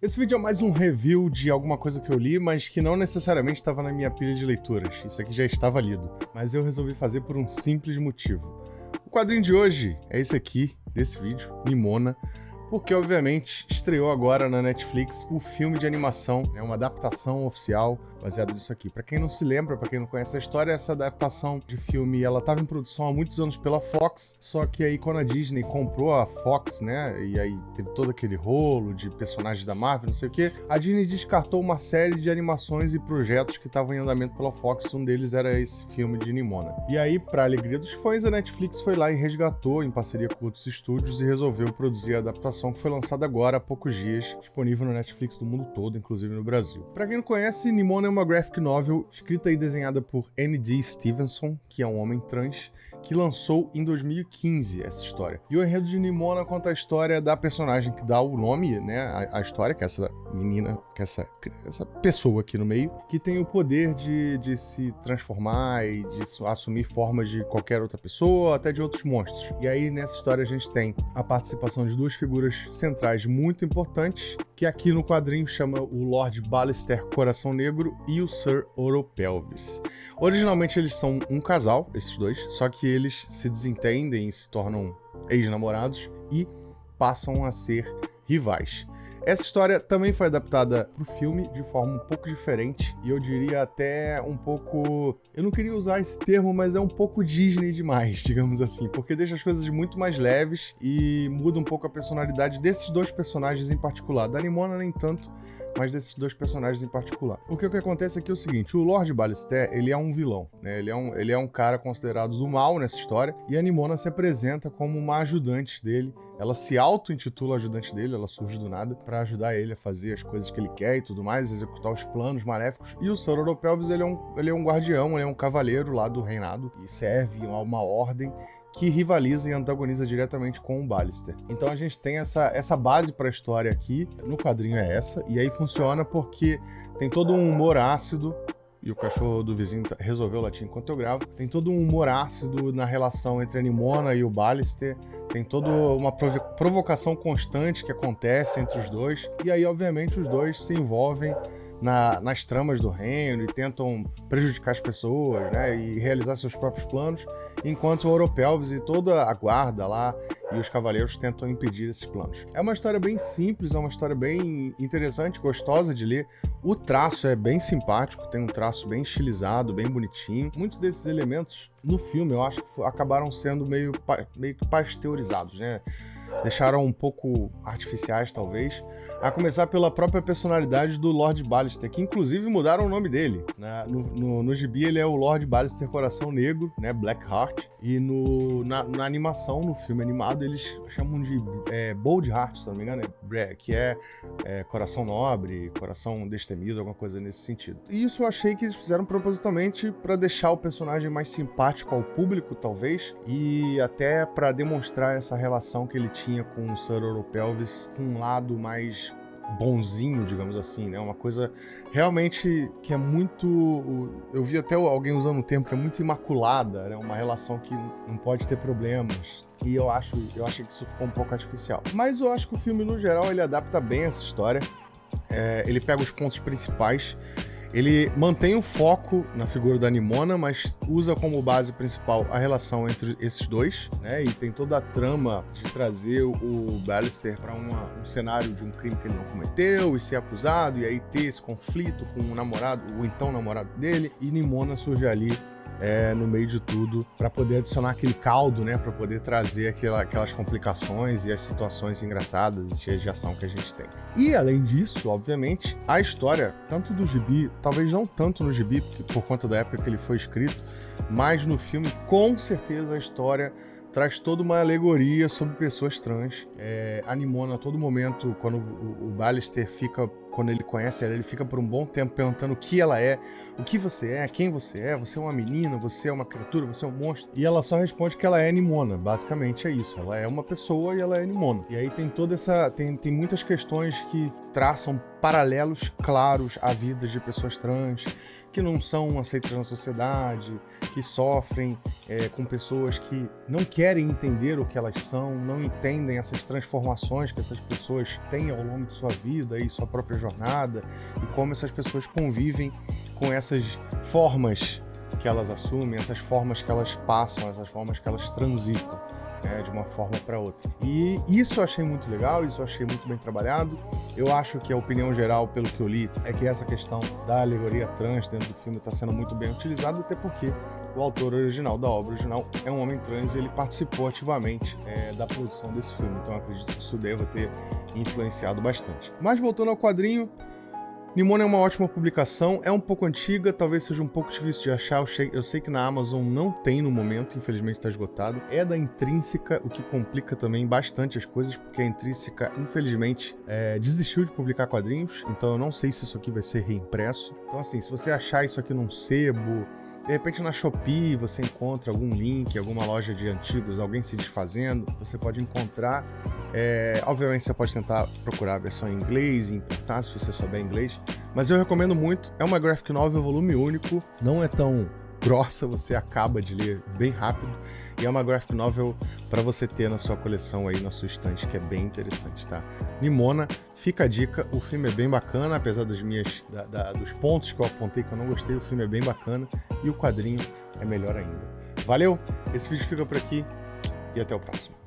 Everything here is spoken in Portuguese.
Esse vídeo é mais um review de alguma coisa que eu li, mas que não necessariamente estava na minha pilha de leituras. Isso aqui já estava lido, mas eu resolvi fazer por um simples motivo. O quadrinho de hoje é esse aqui, desse vídeo, Nimona, porque obviamente estreou agora na Netflix o filme de animação, é uma adaptação oficial baseada nisso aqui. Pra quem não se lembra, pra quem não conhece a história, essa adaptação de filme, ela estava em produção há muitos anos pela Fox, só que aí quando a Disney comprou a Fox, né, e aí teve todo aquele rolo de personagens da Marvel, não sei o que, a Disney descartou uma série de animações e projetos que estavam em andamento pela Fox, um deles era esse filme de Nimona. E aí, pra alegria dos fãs, a Netflix foi lá e resgatou, em parceria com outros estúdios, e resolveu produzir a adaptação que foi lançada agora há poucos dias, disponível no Netflix do mundo todo, inclusive no Brasil. Pra quem não conhece, Nimona é uma graphic novel escrita e desenhada por N.D. Stevenson, que é um homem trans, que lançou em 2015 essa história. E o enredo de Nimona conta a história da personagem que dá o nome, né, a história, que é essa menina, que é essa pessoa aqui no meio, que tem o poder de se transformar e de assumir formas de qualquer outra pessoa, até de outros monstros. E aí, nessa história, a gente tem a participação de duas figuras centrais muito importantes, que aqui no quadrinho chama o Lord Ballister Coração Negro e o Sir Oropelvis. Originalmente eles são um casal, esses dois, só que eles se desentendem e se tornam ex-namorados e passam a ser rivais. Essa história também foi adaptada para o filme de forma um pouco diferente e eu diria até um pouco... Eu não queria usar esse termo, mas é um pouco Disney demais, digamos assim, porque deixa as coisas muito mais leves e muda um pouco a personalidade desses dois personagens em particular. Da Nimona nem tanto, mas desses dois personagens em particular. Porque o que acontece aqui é o seguinte, o Lord Ballister, ele é um vilão, né? Ele é um cara considerado do mal nessa história, e a Nimona se apresenta como uma ajudante dele. Ela se auto-intitula ajudante dele, ela surge do nada, para ajudar ele a fazer as coisas que ele quer e tudo mais, executar os planos maléficos. E o Sir Oropelvis, ele é um guardião, ele é um cavaleiro lá do reinado, e serve a uma ordem que rivaliza e antagoniza diretamente com o Ballister. Então a gente tem essa base para a história aqui, no quadrinho é essa, e aí funciona porque tem todo um humor ácido, e o cachorro do vizinho resolveu latir enquanto eu gravo, tem todo um humor ácido na relação entre a Nimona e o Ballister, tem toda uma provocação constante que acontece entre os dois, e aí obviamente os dois se envolvem nas tramas do reino e tentam prejudicar as pessoas, né, e realizar seus próprios planos, enquanto o Oropelvis e toda a guarda lá e os cavaleiros tentam impedir esses planos. É uma história bem simples, é uma história bem interessante, gostosa de ler. O traço é bem simpático, tem um traço bem estilizado, bem bonitinho. Muitos desses elementos no filme eu acho que acabaram sendo meio que pasteurizados, né? Deixaram um pouco artificiais, talvez, a começar pela própria personalidade do Lord Ballister, que inclusive mudaram o nome dele, né? No gibi ele é o Lord Ballister Coração Negro, né? Blackheart, e na animação, no filme animado, eles chamam de Bold Heart, se não me engano, que é coração nobre, coração destemido, alguma coisa nesse sentido. E isso eu achei que eles fizeram propositalmente para deixar o personagem mais simpático ao público, talvez, e até para demonstrar essa relação que ele tinha com o Sir Oropelvis, com um lado mais bonzinho, digamos assim, né? Uma coisa realmente que é muito... Eu vi até alguém usando um termo que é muito imaculada, né? Uma relação que não pode ter problemas. E eu achei que isso ficou um pouco artificial. Mas eu acho que o filme, no geral, ele adapta bem essa história. Ele pega os pontos principais. Ele mantém o foco na figura da Nimona, mas usa como base principal a relação entre esses dois, né? E tem toda a trama de trazer o Ballister para um cenário de um crime que ele não cometeu e ser acusado, e aí ter esse conflito com o namorado, o então namorado dele, e Nimona surge ali no meio de tudo, para poder adicionar aquele caldo, né, para poder trazer aquelas complicações e as situações engraçadas e cheias de ação que a gente tem. E além disso, obviamente, a história, tanto do gibi, talvez não tanto no gibi, por conta da época que ele foi escrito, mas no filme, com certeza a história traz toda uma alegoria sobre pessoas trans. A Nimona, a todo momento, quando o Ballister fica quando ele conhece ela, ele fica por um bom tempo perguntando o que ela é, o que você é, quem você é uma menina, você é uma criatura, você é um monstro. E ela só responde que ela é Nimona, basicamente é isso, ela é uma pessoa e ela é Nimona. E aí tem toda essa, tem muitas questões que traçam paralelos claros à vida de pessoas trans, que não são aceitas na sociedade, que sofrem com pessoas que não querem entender o que elas são, não entendem essas transformações que essas pessoas têm ao longo de sua vida e sua própria jornada, e como essas pessoas convivem com essas formas que elas assumem, essas formas que elas passam, essas formas que elas transitam, de uma forma para outra. E isso eu achei muito legal, isso eu achei muito bem trabalhado. Eu acho que a opinião geral, pelo que eu li, é que essa questão da alegoria trans dentro do filme está sendo muito bem utilizada, até porque o autor original da obra original é um homem trans e ele participou ativamente da produção desse filme. Então eu acredito que isso deva ter influenciado bastante. Mas voltando ao quadrinho, Nimona é uma ótima publicação, é um pouco antiga, talvez seja um pouco difícil de achar, eu sei que na Amazon não tem no momento, infelizmente está esgotado. É da Intrínseca, o que complica também bastante as coisas, porque a Intrínseca, infelizmente, desistiu de publicar quadrinhos, então eu não sei se isso aqui vai ser reimpresso. Então assim, se você achar isso aqui num sebo, de repente na Shopee você encontra algum link, alguma loja de antigos, alguém se desfazendo, você pode encontrar. Obviamente você pode tentar procurar a versão em inglês e importar se você souber inglês, mas eu recomendo muito. É uma graphic novel volume único, não é tão grossa, você acaba de ler bem rápido, e é uma graphic novel para você ter na sua coleção aí, na sua estante, que é bem interessante, tá? Nimona, fica a dica, o filme é bem bacana, apesar dos pontos que eu apontei que eu não gostei, o filme é bem bacana e o quadrinho é melhor ainda. Valeu, esse vídeo fica por aqui e até o próximo.